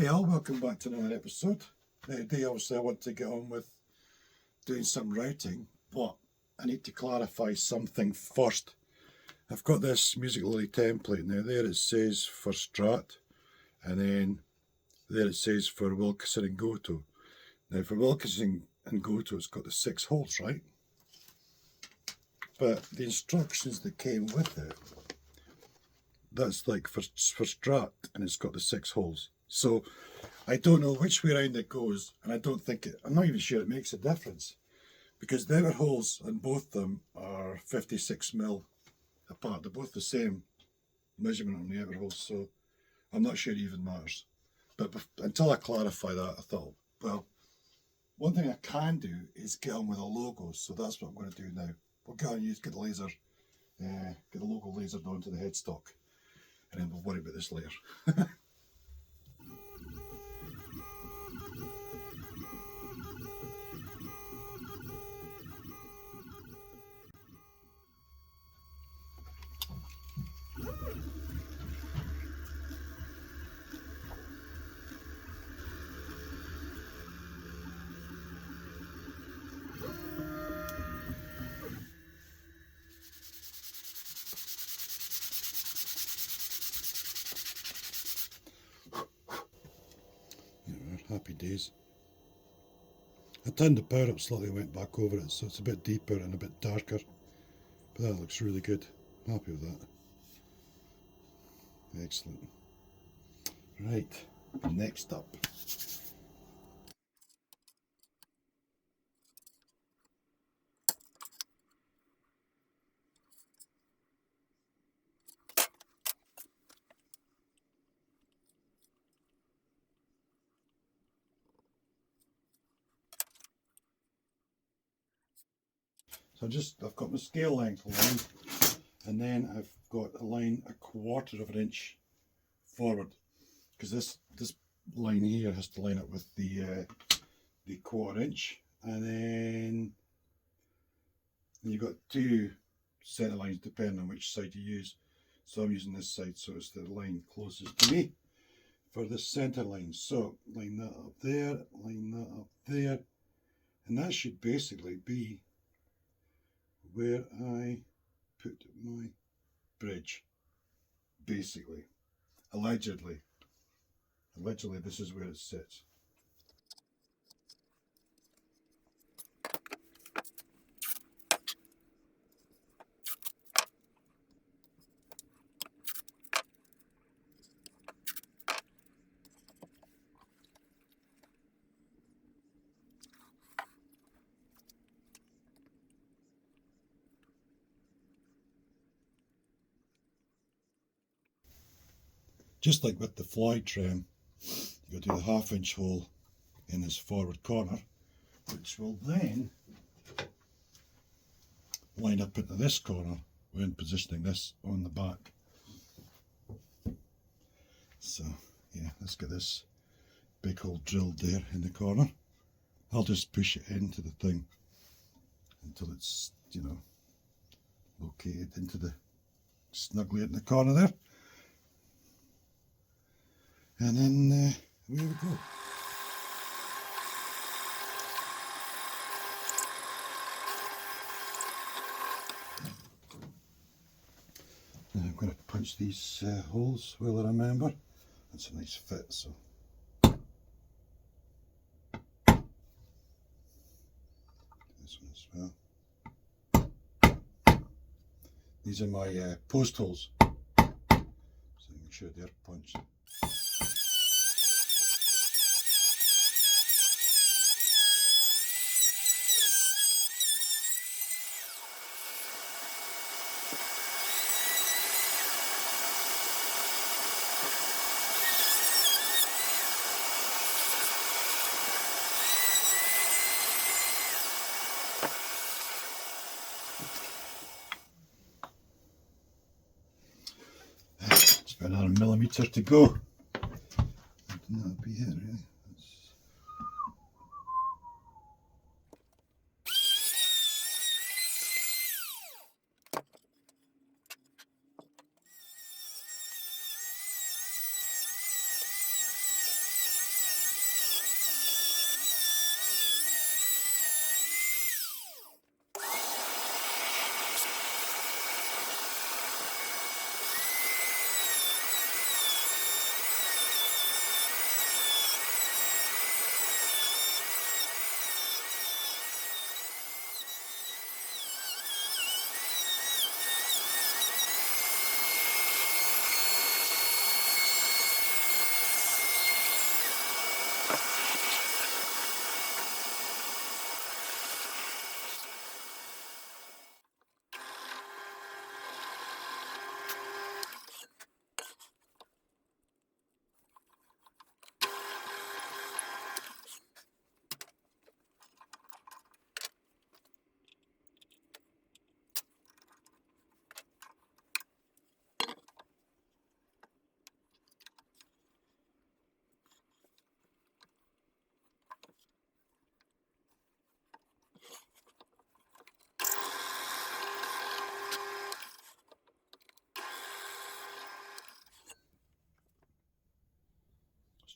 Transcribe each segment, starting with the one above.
Hey all, welcome back to another episode. Now today obviously I want to get on with doing some writing, but I need to clarify something first. I've got this Musical.ly template now. There it says for Strat, and then there it says for Wilkinson and Goto. Now for Wilkinson and Goto it's got the 6 holes, right? But the instructions that came with it, that's like for Strat, and it's got the 6 holes. So I don't know which way around it goes, and I'm not even sure it makes a difference, because the outer holes on both of them are 56mm apart. They're both the same measurement on the outer holes, so I'm not sure it even matters. But until I clarify that, I thought, well, one thing I can do is get on with a logo, so that's what I'm going to do now. We'll get the laser, get the logo lasered onto the headstock, and then we'll worry about this later. Happy days. I turned the power up slightly, went back over it, so it's a bit deeper and a bit darker, but that looks really good. I'm happy with that. Excellent. Right, next up. So I've got my scale length line, and then I've got a line 1/4 of an inch forward, because this line here has to line up with the 1/4 inch, and then you've got 2 centre lines depending on which side you use. So I'm using this side, so it's the line closest to me for the centre line. So line that up there, line that up there, and that should basically be where I put my bridge. Basically, allegedly this is where it sits. Just like with the fly trem, you'll do the 1/2 inch hole in this forward corner, which will then line up into this corner when positioning this on the back. So yeah, let's get this big hole drilled there in the corner. I'll just push it into the thing until it's, located into the snugly in the corner there. And then there we go. Now I'm going to punch these holes well, I remember. That's a nice fit, so. This one as well. These are my post holes, so make sure they're punched. About another millimetre to go. That'll be it, really.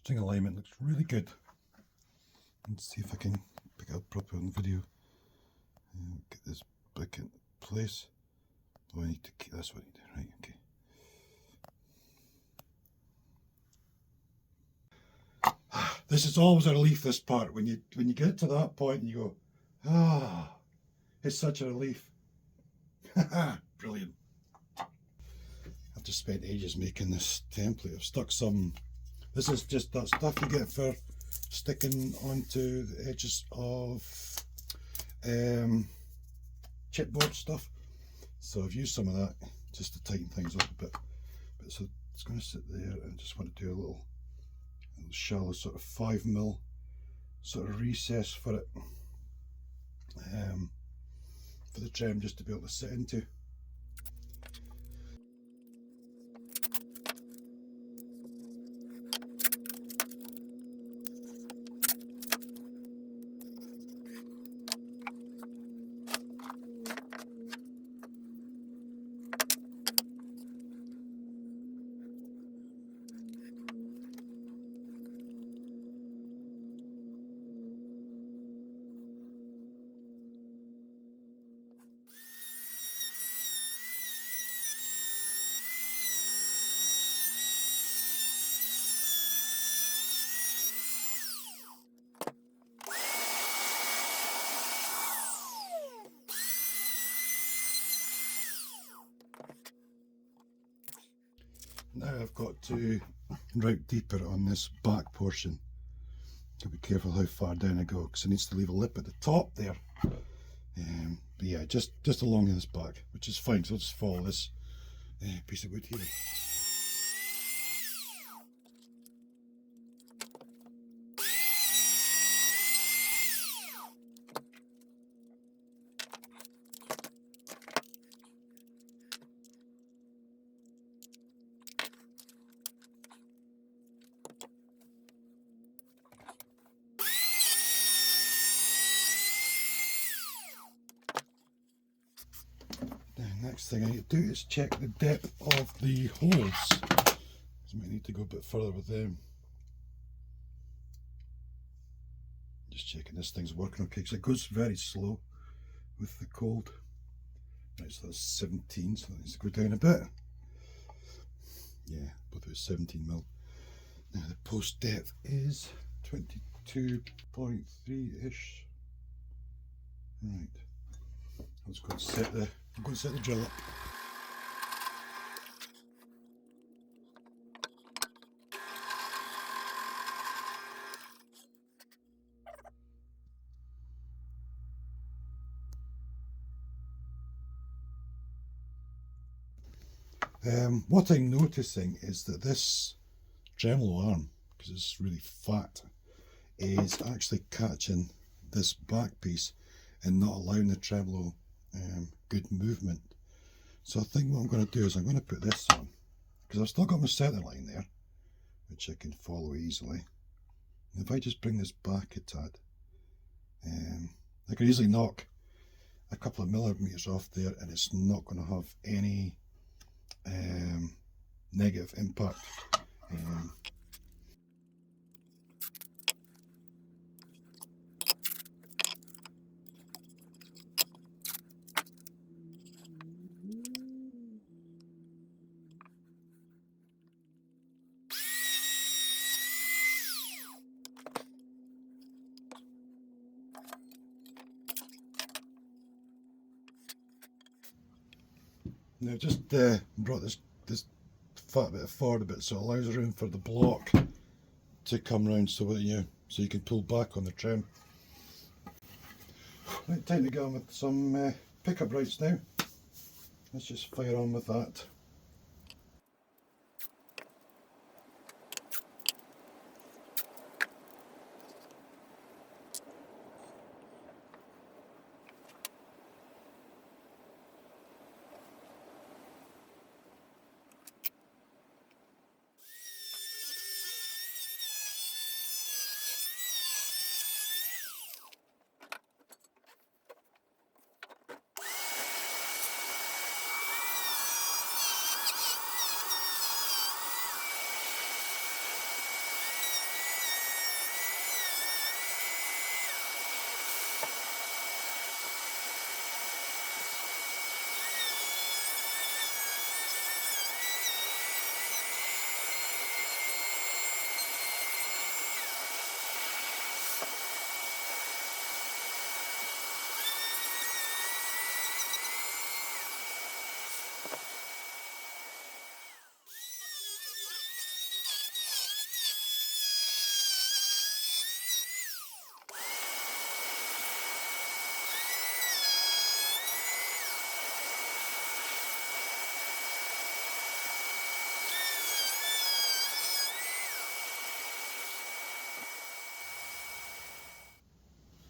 string alignment looks really good. Let's see if I can pick it up properly on the video. Get this back in place. Oh, I need to keep this one. Right, okay. This is always a relief, this part. When you get to that point and you go, ah, it's such a relief. Brilliant. I've just spent ages making this template. I've stuck some, this is just that stuff you get for sticking onto the edges of chipboard stuff. So I've used some of that just to tighten things up a bit. But so it's going to sit there, and I just want to do a little shallow sort of 5mm sort of recess for it, for the trem just to be able to sit into. Now I've got to route deeper on this back portion. I'll be careful how far down I go, because it needs to leave a lip at the top there. But yeah, just along this back, which is fine. So I'll just follow this piece of wood here. Next thing I need to do is check the depth of the holes. So I might need to go a bit further with them. Just checking this thing's working okay, because it goes very slow with the cold. Right, so that's 17, so that needs to go down a bit. Yeah, both of it's 17mm. Now the post depth is 22.3-ish. Right. I'm just going to set the drill up. What I'm noticing is that this tremolo arm, because it's really fat, is actually catching this back piece and not allowing the tremolo good movement. So I think what I'm going to do is I'm going to put this on, because I've still got my center line there, which I can follow easily. And if I just bring this back a tad, I can easily knock a couple of millimeters off there, and it's not going to have any negative impact. Now I've just brought this fat bit forward a bit, so it allows room for the block to come round, so that you can pull back on the trem. Right, time to go on with some pickup rights now. Let's just fire on with that.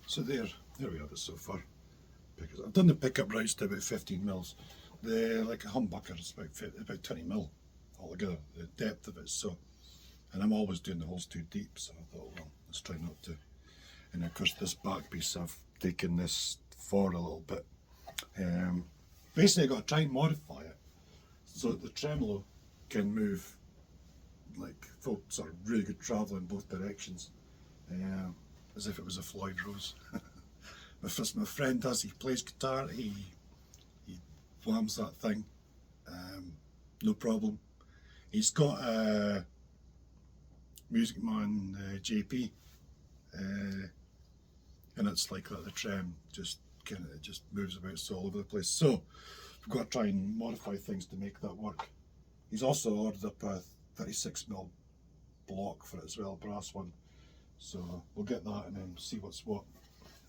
So there we have it so far. Because I've done the pickup routes to about 15 mils. The like a humbucker is about 20 mil altogether, the depth of it. So, and I'm always doing the holes too deep, so I thought, well, let's try not to. And of course, this back piece, I've taken this forward a little bit. Basically, I've got to try and modify it so that the tremolo can move like full sort of really good travel in both directions, as if it was a Floyd Rose. My friend does, he plays guitar, he whams that thing, no problem. He's got a Music Man JP, and it's like that, the Trem just moves about so all over the place. So we've got to try and modify things to make that work. He's also ordered up a 36mm block for it as well, brass one. So we'll get that and then see what's what.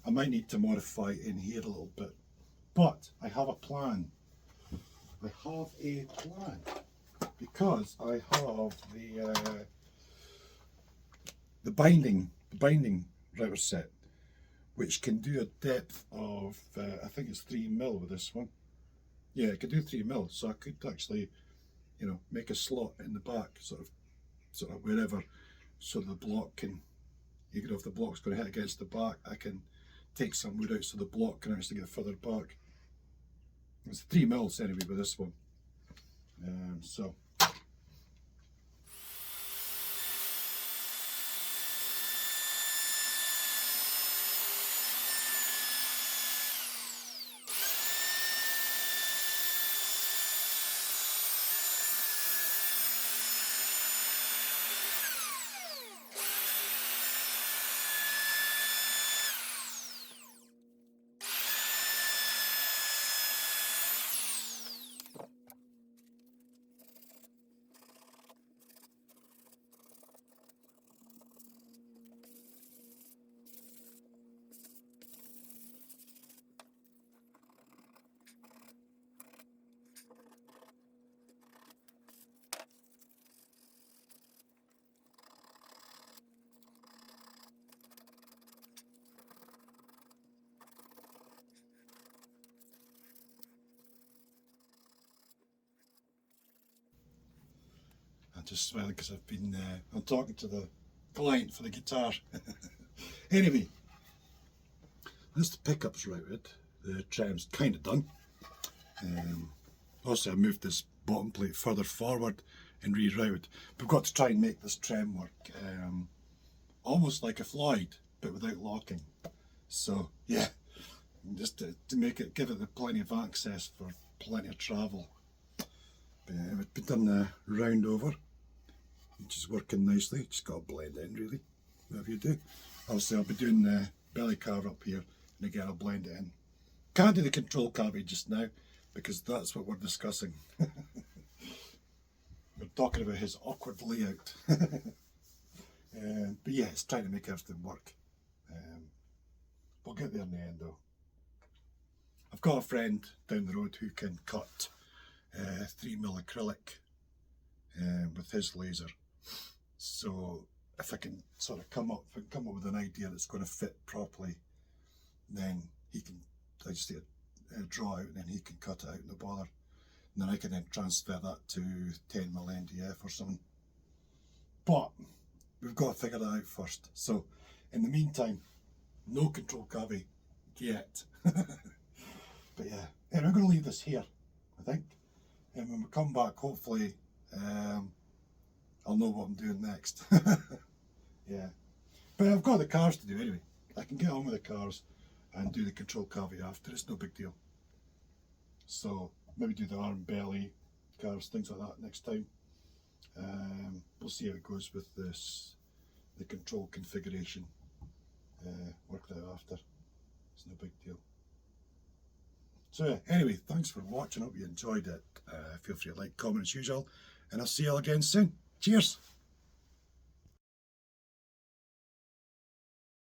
I might need to modify in here a little bit, but I have a plan. Because I have the binding router set, which can do a depth of I think it's 3mm with this one. Yeah, it can do 3mm, so I could actually, you know, make a slot in the back, sort of wherever, so the block can, you know, if the block's going to hit against the back, I can take some wood out so the block can actually get further back. It's 3mm anyway with this one. So I'm just smiling because I've been I'm talking to the client for the guitar. Anyway, that's the pickups routed. The Trem's kind of done. Also, I moved this bottom plate further forward and rerouted. We've got to try and make this Trem work almost like a Floyd, but without locking. So yeah, just to make it, give it plenty of access for plenty of travel. We've done the round over, which is working nicely. Just got to blend in really, whatever you do. Obviously I'll be doing the belly carve up here, and again I'll blend it in. Can't do the control cavity just now, because that's what we're discussing. We're talking about his awkward layout. But yeah, it's trying to make everything work. We'll get there in the end though. I've got a friend down the road who can cut 3mm acrylic with his laser. So if I can sort of come up with an idea that's going to fit properly, then he can, I just draw out and then he can cut it out in the bother. And then I can then transfer that to 10mm NDF or something. But we've got to figure that out first. So in the meantime, no control cavity yet. But yeah, and we're going to leave this here, I think. And when we come back, hopefully, I'll know what I'm doing next. Yeah. But I've got the cars to do anyway. I can get on with the cars and do the control cavity after. It's no big deal. So maybe do the arm, belly, cars, things like that next time. We'll see how it goes with this, the control configuration. Work that out after. It's no big deal. So yeah, anyway, thanks for watching. Hope you enjoyed it. Feel free to like, comment as usual, and I'll see you all again soon. Cheers!